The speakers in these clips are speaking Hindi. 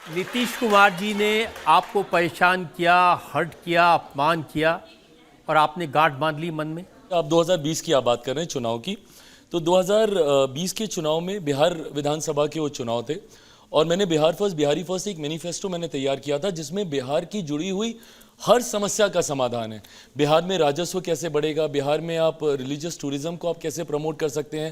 नीतीश कुमार जी ने आपको परेशान किया, हर्ट किया, अपमान किया और आपने गांठ बांध ली मन में। आप 2020 की आप बात कर रहे हैं चुनाव की, तो 2020 के चुनाव में बिहार विधानसभा के वो चुनाव थे और मैंने बिहारी फर्स्ट एक मैनिफेस्टो मैंने तैयार किया था जिसमें बिहार की जुड़ी हुई हर समस्या का समाधान है। बिहार में राजस्व कैसे बढ़ेगा, बिहार में आप रिलीजियस टूरिज्म को आप कैसे प्रमोट कर सकते हैं,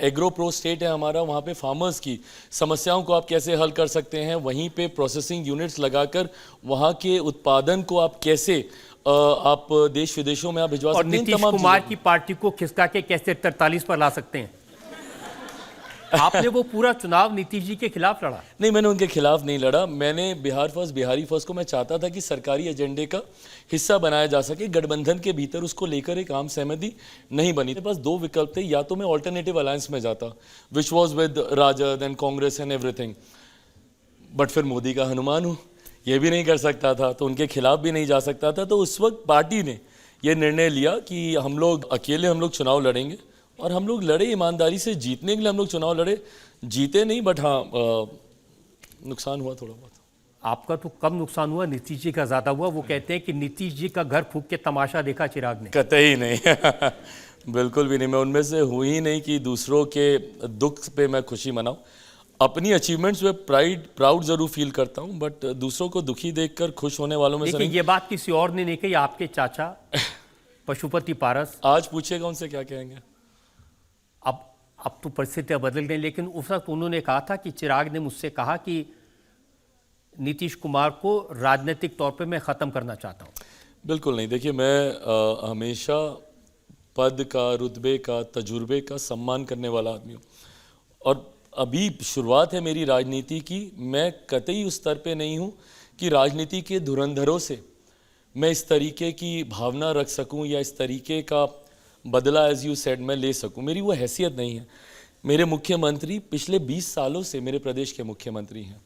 एग्रो प्रो स्टेट है हमारा, वहाँ पे फार्मर्स की समस्याओं को आप कैसे हल कर सकते हैं, वहीं पे प्रोसेसिंग यूनिट्स लगाकर वहाँ के उत्पादन को आप कैसे आप देश विदेशों में आप भिजवा और सकते हैं। नीतीश कुमार की पार्टी को खिसका के कैसे 43 पर ला सकते हैं। आपने वो पूरा चुनाव नीतीश जी के खिलाफ लड़ा। नहीं, मैंने उनके खिलाफ नहीं लड़ा। मैंने बिहारी फर्स्ट को मैं चाहता था कि सरकारी एजेंडे का हिस्सा बनाया जा सके। गठबंधन के भीतर उसको लेकर एक आम सहमति नहीं बनी। मेरे पास दो विकल्प थे, या तो मैं ऑल्टरनेटिव अलायंस में जाता which was with RJD and Congress and everything, but फिर मोदी का हनुमान हूँ, ये भी नहीं कर सकता था, तो उनके खिलाफ भी नहीं जा सकता था। तो उस वक्त पार्टी ने यह निर्णय लिया कि हम लोग अकेले चुनाव लड़ेंगे और हम लोग लड़े ईमानदारी से। जीतने के लिए हम लोग चुनाव लड़े, जीते नहीं, बट हाँ नुकसान हुआ थोड़ा बहुत। आपका तो कम नुकसान हुआ, नीतीश जी का ज्यादा हुआ। वो कहते हैं कि नीतीश जी का घर फूंक के तमाशा देखा चिराग ने। कतई नहीं बिल्कुल भी नहीं। मैं उनमें से हूँ ही नहीं कि दूसरों के दुख पे मैं खुशी मनाऊं। अपनी अचीवमेंट्स में प्राउड जरूर फील करता हूं, बट दूसरों को दुखी देखकर खुश होने वालों में से नहीं। ये बात किसी और ने नहीं कही, आपके चाचा पशुपति पारस। आज पूछेगा उनसे क्या कहेंगे। अब तो परिस्थितियां बदल गई, लेकिन उस वक्त उन्होंने कहा था कि चिराग ने मुझसे कहा कि नीतीश कुमार को राजनीतिक तौर पे मैं ख़त्म करना चाहता हूं। बिल्कुल नहीं। देखिए, मैं हमेशा पद का, रुतबे का, तजुर्बे का सम्मान करने वाला आदमी हूँ और अभी शुरुआत है मेरी राजनीति की। मैं कतई उस स्तर पे नहीं हूँ कि राजनीति के धुरंधरों से मैं इस तरीके की भावना रख सकूँ या इस तरीके का बदला एज यू सेड मैं ले सकूं। मेरी वो हैसियत नहीं है। मेरे मुख्यमंत्री पिछले 20 सालों से मेरे प्रदेश के मुख्यमंत्री हैं।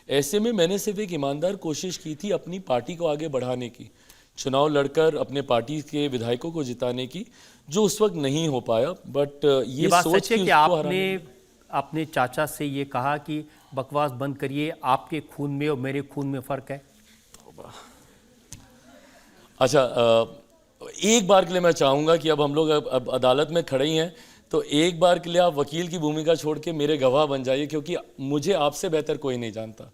ऐसे में मैंने सिर्फ एक ईमानदार कोशिश की थी अपनी पार्टी को आगे बढ़ाने की, चुनाव लड़कर अपने पार्टी के विधायकों को जिताने की, जो उस वक्त नहीं हो पाया। बट ये बात सोच सच है कि आपने अपने चाचा से ये कहा कि बकवास बंद करिए, आपके खून में और मेरे खून में फर्क है। अच्छा, एक बार के लिए मैं चाहूँगा कि अब हम लोग अब अदालत में खड़े ही हैं, तो एक बार के लिए आप वकील की भूमिका छोड़ के मेरे गवाह बन जाइए, क्योंकि मुझे आपसे बेहतर कोई नहीं जानता।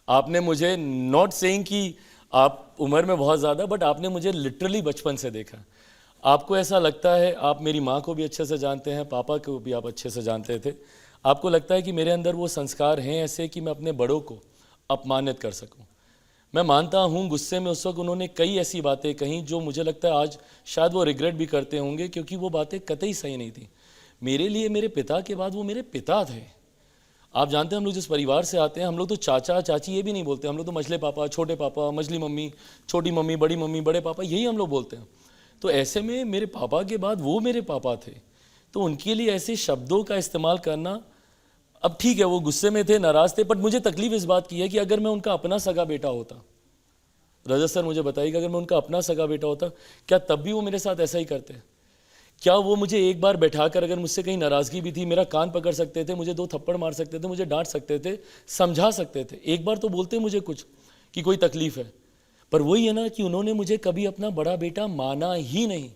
आपने मुझे, नॉट सेइंग कि आप उम्र में बहुत ज़्यादा, बट आपने मुझे लिटरली बचपन से देखा। आपको ऐसा लगता है, आप मेरी माँ को भी अच्छे से जानते हैं, पापा को भी आप अच्छे से जानते थे। आपको लगता है कि मेरे अंदर वो संस्कार हैं ऐसे कि मैं अपने बड़ों को अपमानित कर सकूँ। मैं मानता हूँ गुस्से में उस वक्त उन्होंने कई ऐसी बातें कहीं जो मुझे लगता है आज शायद वो रिग्रेट भी करते होंगे, क्योंकि वो बातें कतई सही नहीं थी। मेरे लिए मेरे पिता के बाद वो मेरे पिता थे। आप जानते हैं हम लोग जिस परिवार से आते हैं, हम लोग तो चाचा चाची ये भी नहीं बोलते, हम लोग तो मछले पापा, छोटे पापा, मछली मम्मी, छोटी मम्मी, बड़ी मम्मी, बड़े पापा, यही हम लोग बोलते हैं। तो ऐसे में मेरे पापा के बाद वो मेरे पापा थे, तो उनके लिए ऐसे शब्दों का इस्तेमाल करना, अब ठीक है वो गुस्से में थे, नाराज थे, बट मुझे तकलीफ इस बात की है कि अगर मैं उनका अपना सगा बेटा होता, रजत सर मुझे बताइएगा, अगर मैं उनका अपना सगा बेटा होता, क्या तब भी वो मेरे साथ ऐसा ही करते? क्या वो मुझे एक बार बैठाकर, अगर मुझसे कहीं नाराजगी भी थी, मेरा कान पकड़ सकते थे, मुझे 2 थप्पड़ मार सकते थे, मुझे डांट सकते थे, समझा सकते थे, एक बार तो बोलते मुझे कुछ कि कोई तकलीफ है? पर वही है ना कि उन्होंने मुझे कभी अपना बड़ा बेटा माना ही नहीं।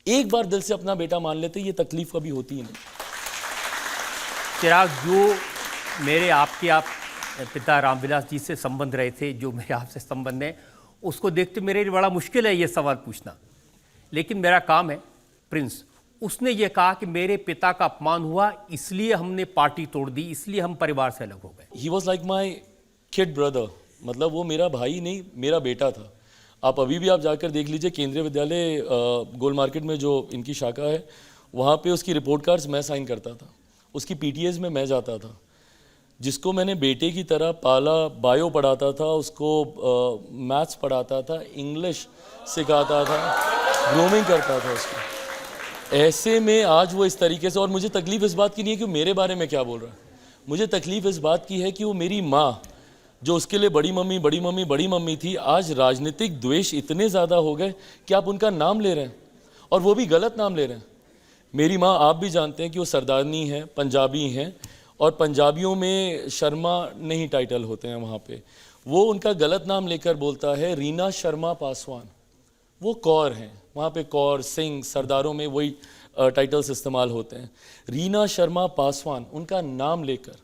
एक बार दिल से अपना बेटा मान लेते, ये तकलीफ कभी होती ही नहीं। चिराग, जो मेरे आपके आप पिता रामविलास जी से संबंध रहे थे, जो मेरे आपसे संबंध है, उसको देखते मेरे लिए बड़ा मुश्किल है ये सवाल पूछना, लेकिन मेरा काम है। प्रिंस, उसने ये कहा कि मेरे पिता का अपमान हुआ, इसलिए हमने पार्टी तोड़ दी, इसलिए हम परिवार से अलग हो गए। He was like my kid brother, मतलब वो मेरा भाई नहीं, मेरा बेटा था। आप अभी भी आप जाकर देख लीजिए, केंद्रीय विद्यालय गोल मार्केट में जो इनकी शाखा है, वहाँ पे उसकी रिपोर्ट कार्ड्स मैं साइन करता था, उसकी पीटीएस में मैं जाता था। जिसको मैंने बेटे की तरह पाला, बायो पढ़ाता था, उसको मैथ्स पढ़ाता था, इंग्लिश सिखाता था, ग्रूमिंग करता था उसकी। ऐसे में आज वो इस तरीके से, और मुझे तकलीफ इस बात की नहीं है कि मेरे बारे में क्या बोल रहा है, मुझे तकलीफ इस बात की है कि वो मेरी माँ, जो उसके लिए बड़ी मम्मी बड़ी मम्मी बड़ी मम्मी थी, आज राजनीतिक द्वेष इतने ज़्यादा हो गए कि आप उनका नाम ले रहे हैं, और वो भी गलत नाम ले रहे हैं। मेरी माँ, आप भी जानते हैं कि वो सरदारनी है, पंजाबी हैं, और पंजाबियों में शर्मा नहीं टाइटल होते हैं वहाँ पे। वो उनका गलत नाम लेकर बोलता है रीना शर्मा पासवान, वो कौर हैं वहाँ पे, कौर सिंह सरदारों में वही टाइटल्स इस्तेमाल होते हैं। रीना शर्मा पासवान उनका नाम लेकर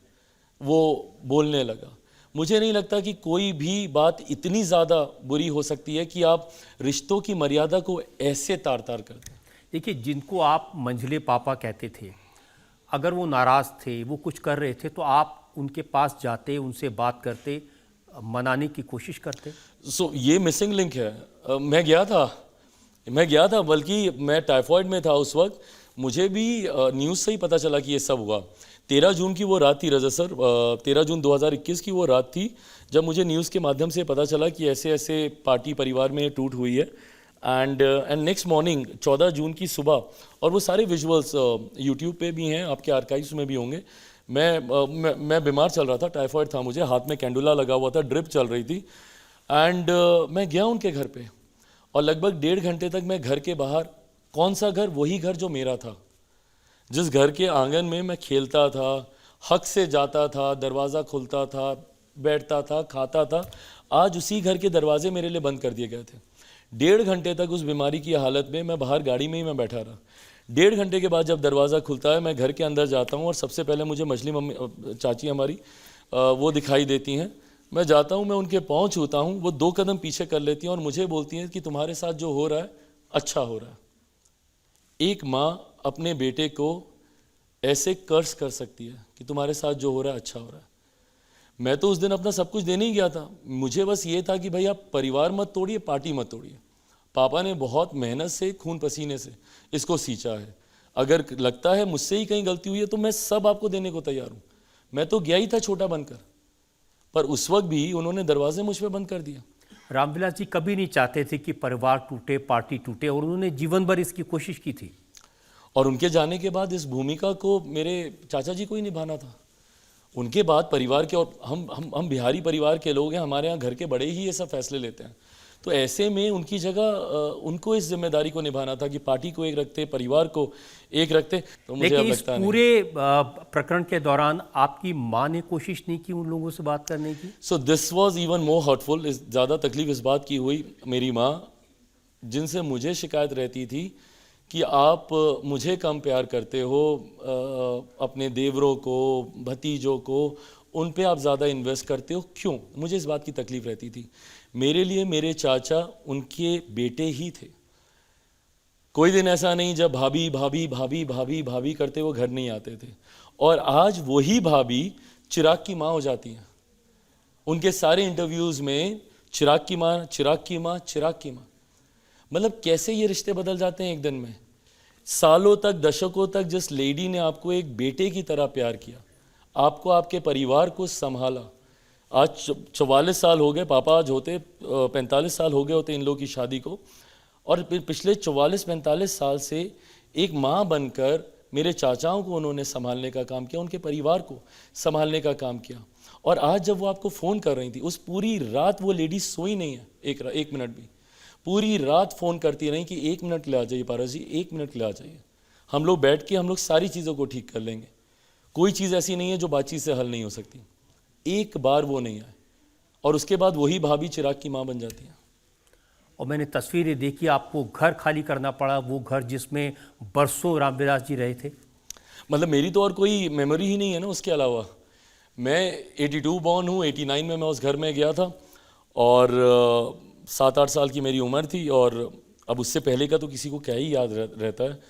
वो बोलने लगा। मुझे नहीं लगता कि कोई भी बात इतनी ज़्यादा बुरी हो सकती है कि आप रिश्तों की मर्यादा को ऐसे तार तार कर दें। देखिए, जिनको आप मंझले पापा कहते थे, अगर वो नाराज़ थे, वो कुछ कर रहे थे, तो आप उनके पास जाते, उनसे बात करते, मनाने की कोशिश करते? ये मिसिंग लिंक है। मैं गया था, बल्कि मैं टाइफॉइड में था उस वक्त। मुझे भी न्यूज़ से ही पता चला कि ये सब हुआ। 13 जून की वो रात थी रजा सर, 13 जून 2021 की वो रात थी जब मुझे न्यूज़ के माध्यम से पता चला कि ऐसे ऐसे पार्टी परिवार में टूट हुई है। एंड नेक्स्ट मॉर्निंग 14 जून की सुबह, और वो सारे विजुअल्स यूट्यूब पे भी हैं, आपके आर्काइव्स में भी होंगे। मैं बीमार चल रहा था, टाइफॉइड था मुझे, हाथ में कैंडुला लगा हुआ था, ड्रिप चल रही थी। एंड मैं गया उनके घर पे, और लगभग 1.5 घंटे तक मैं घर के बाहर, कौन सा घर? वही घर जो मेरा था, जिस घर के आंगन में मैं खेलता था, हक से जाता था, दरवाज़ा खुलता था, बैठता था, खाता था, आज उसी घर के दरवाजे मेरे लिए बंद कर दिए गए थे। 1.5 घंटे तक उस बीमारी की हालत में मैं बाहर गाड़ी में ही मैं बैठा रहा। 1.5 घंटे के बाद जब दरवाज़ा खुलता है, मैं घर के अंदर जाता हूँ, और सबसे पहले मुझे मछली मम्मी चाची हमारी वो दिखाई देती हैं। मैं जाता हूँ, मैं उनके पाँव छूता हूँ, वो 2 कदम पीछे कर लेती हैं और मुझे बोलती हैं कि तुम्हारे साथ जो हो रहा है अच्छा हो रहा है। एक माँ अपने बेटे को ऐसे कर्ज कर सकती है कि तुम्हारे साथ जो हो रहा है अच्छा हो रहा है। मैं तो उस दिन अपना सब कुछ देने ही गया था। मुझे बस ये था कि भाई आप परिवार मत तोड़िए, पार्टी मत तोड़िए। पापा ने बहुत मेहनत से, खून पसीने से इसको सींचा है। अगर लगता है मुझसे ही कहीं गलती हुई है तो मैं सब आपको देने को तैयार हूँ। मैं तो गया ही था छोटा बनकर, पर उस वक्त भी उन्होंने दरवाजे मुझ पर बंद कर दिया। रामविलास जी कभी नहीं चाहते थे कि परिवार टूटे, पार्टी टूटे, और उन्होंने जीवन भर इसकी कोशिश की थी। और उनके जाने के बाद इस भूमिका को मेरे चाचा जी को ही निभाना था। उनके बाद परिवार के, और हम बिहारी परिवार के लोग हैं, हमारे यहाँ घर के बड़े ही ये सब फैसले लेते हैं। तो ऐसे में उनकी जगह उनको इस जिम्मेदारी को निभाना था कि पार्टी को एक रखते, परिवार को एक रखते। तो मुझे लेकिन अब इस लगता नहीं। पूरे प्रकरण के दौरान आपकी माँ ने कोशिश नहीं की उन लोगों से बात करने की? So this was even more hurtful. ज़्यादा तकलीफ इस बात की हुई, मेरी माँ जिनसे मुझे शिकायत रहती थी कि आप मुझे कम प्यार करते हो, अपने देवरों को, भतीजों को, उन पे आप ज़्यादा इन्वेस्ट करते हो, क्यों? मुझे इस बात की तकलीफ़ रहती थी। मेरे लिए मेरे चाचा उनके बेटे ही थे। कोई दिन ऐसा नहीं जब भाभी भाभी भाभी भाभी भाभी करते वो घर नहीं आते थे। और आज वही भाभी चिराग की माँ हो जाती हैं। उनके सारे इंटरव्यूज़ में चिराग की माँ, चिराग की माँ, चिराग की माँ। मतलब कैसे ये रिश्ते बदल जाते हैं एक दिन में। सालों तक, दशकों तक जिस लेडी ने आपको एक बेटे की तरह प्यार किया, आपको, आपके परिवार को संभाला, आज 44 साल हो गए, पापा आज होते 45 साल हो गए होते इन लोगों की शादी को, और पिछले 44-45 साल से एक माँ बनकर मेरे चाचाओं को उन्होंने संभालने का काम किया, उनके परिवार को संभालने का काम किया। और आज जब वो आपको फ़ोन कर रही थी, उस पूरी रात वो लेडी सोई नहीं है एक मिनट भी। पूरी रात फ़ोन करती रही कि 1 मिनट ले आ जाइए पारस जी, 1 मिनट ले आ जाइए, हम लोग बैठ के हम लोग सारी चीज़ों को ठीक कर लेंगे। कोई चीज़ ऐसी नहीं है जो बातचीत से हल नहीं हो सकती। एक बार वो नहीं आए, और उसके बाद वही भाभी चिराग की माँ बन जाती है। और मैंने तस्वीरें देखी, आपको घर खाली करना पड़ा, वो घर जिसमें बरसों रामविलास जी रहे थे। मतलब मेरी तो और कोई मेमोरी ही नहीं है ना उसके अलावा। मैं 82 बॉर्न हूँ, 89 में मैं उस घर में गया था, और 7-8 साल की मेरी उम्र थी, और अब उससे पहले का तो किसी को क्या ही याद रहता है।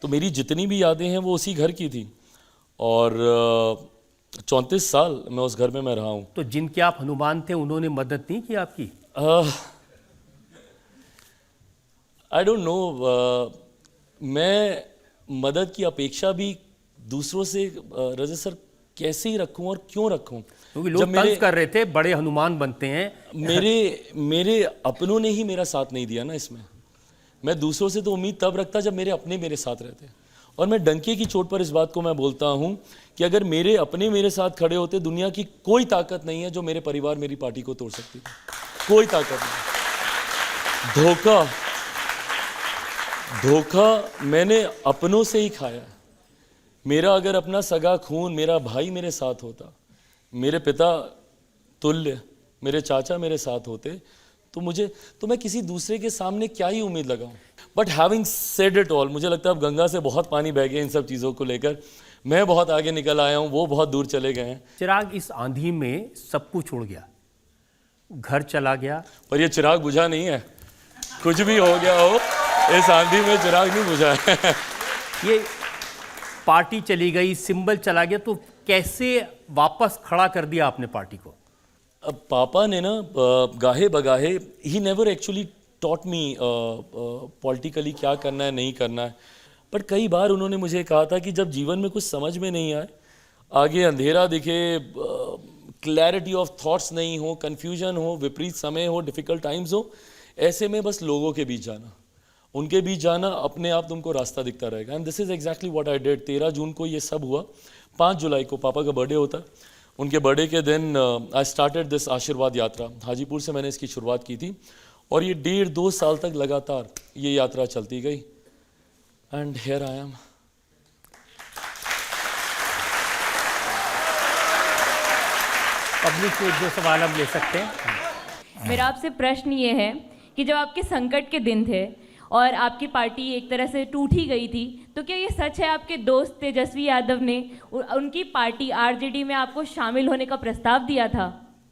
तो मेरी जितनी भी यादें हैं वो उसी घर की थी, और 34 साल मैं उस घर में मैं रहा हूँ। तो जिनके आप हनुमान थे उन्होंने मदद नहीं की आपकी? आई डोंट नो, मैं मदद की अपेक्षा भी दूसरों से रजा सर कैसे ही रखूं और क्यों रखूं? क्योंकि लोग तंज कर रहे थे, बड़े हनुमान बनते हैं। मेरे अपनों ने ही मेरा साथ नहीं दिया ना इसमें। मैं दूसरों से तो उम्मीद तब रखता जब मेरे अपने मेरे साथ रहते, और मैं डंके की चोट पर इस बात को मैं बोलता हूं कि अगर मेरे अपने मेरे साथ खड़े होते, दुनिया की कोई ताकत नहीं है जो मेरे परिवार, मेरी पार्टी को तोड़ सकती थी। कोई ताकत नहीं। धोखा मैंने अपनों से ही खाया है। मेरा अगर अपना सगा खून, मेरा भाई मेरे साथ होता, मेरे पिता तुल्य, मेरे चाचा मेरे साथ होते, तो मैं किसी दूसरे के सामने क्या ही उम्मीद लगाऊं। But having said it all, मुझे लगता है अब गंगा से बहुत पानी बह गया इन सब चीज़ों को लेकर। मैं बहुत आगे निकल आया हूं, वो बहुत दूर चले गए हैं। चिराग, इस आंधी में सब कुछ उड़ गया, घर चला गया, पर ये चिराग बुझा नहीं है। कुछ भी हो गया हो, इस आंधी में चिराग नहीं बुझा है। ये पार्टी चली गई, सिंबल चला गया, तो कैसे वापस खड़ा कर दिया आपने पार्टी को? अब पापा ने ना गाहे बगाहे, he never actually taught me politically क्या करना है नहीं करना है, बट कई बार उन्होंने मुझे कहा था कि जब जीवन में कुछ समझ में नहीं आए, आगे अंधेरा दिखे, क्लैरिटी ऑफ थॉट्स नहीं हो, कन्फ्यूजन हो, विपरीत समय हो, डिफ़िकल्ट टाइम्स हो, ऐसे में बस लोगों के बीच जाना, उनके बीच जाना, अपने आप तुमको रास्ता दिखता रहेगा। And this is exactly what I did. 13 जून को ये सब हुआ। 5 जुलाई को पापा का बर्थडे होता, उनके बर्थडे के दिन आई स्टार्टेड दिस आशीर्वाद यात्रा। हाजीपुर से मैंने इसकी शुरुआत की थी और ये 1.5-2 साल तक लगातार ये यात्रा चलती गई। And here I am. Public से 1-2 सवाल हम ले सकते हैं। मेरा आपसे प्रश्न ये है कि जब आपके संकट के दिन थे और आपकी पार्टी एक तरह से टूट ही गई थी, तो क्या ये सच है आपके दोस्त तेजस्वी यादव ने उनकी पार्टी आरजेडी में आपको शामिल होने का प्रस्ताव दिया था?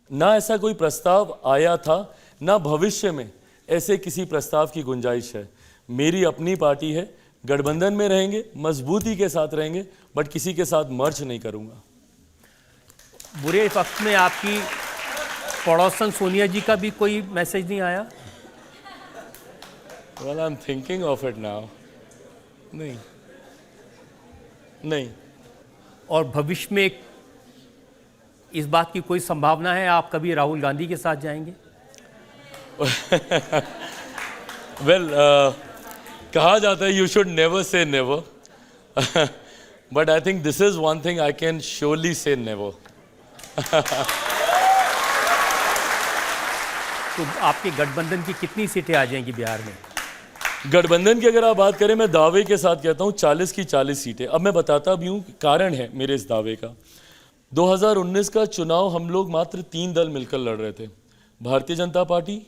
ना ऐसा कोई प्रस्ताव आया था, ना भविष्य में ऐसे किसी प्रस्ताव की गुंजाइश है। मेरी अपनी पार्टी है, गठबंधन में रहेंगे, मजबूती के साथ रहेंगे, बट किसी के साथ मर्ज नहीं करूंगा। बुरे वक्त में आपकी पड़ोसन सोनिया जी का भी कोई मैसेज नहीं आया? Well, I'm thinking of it now. नहीं। और भविष्य में इस बात की कोई संभावना है आप कभी राहुल गांधी के साथ जाएंगे? Well, कहा जाता है you should never say never, but I think this is one thing I can surely say never. तो आपके गठबंधन की कितनी सीटें आ जाएंगी बिहार में? गठबंधन की अगर आप बात करें, मैं दावे के साथ कहता हूं 40 की 40 सीटें। अब मैं बताता भी हूं, कारण है मेरे इस दावे का। 2019 का चुनाव हम लोग मात्र 3 दल मिलकर लड़ रहे थे, भारतीय जनता पार्टी,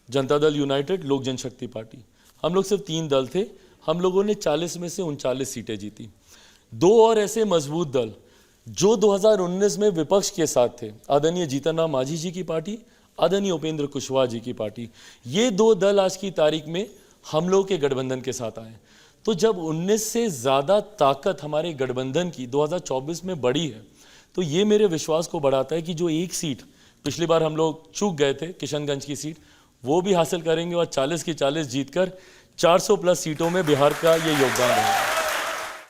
जनता दल यूनाइटेड, लोक जनशक्ति पार्टी। हम लोग सिर्फ 3 दल थे, हम लोगों ने 40 में से 39 सीटें जीती। 2 और ऐसे मजबूत दल जो 2019 में विपक्ष के साथ थे, आदरणीय जीतन राम मांझी जी की पार्टी, आदरणीय उपेंद्र कुशवाहा जी की पार्टी, ये 2 दल आज की तारीख में हम लोग के गठबंधन के साथ आए। तो जब 19 से ज़्यादा ताकत हमारे गठबंधन की 2024 में बढ़ी है, तो ये मेरे विश्वास को बढ़ाता है कि जो एक सीट पिछली बार हम लोग चूक गए थे, किशनगंज की सीट, वो भी हासिल करेंगे और 40 की 40 जीतकर 400 प्लस सीटों में बिहार का ये योगदान है।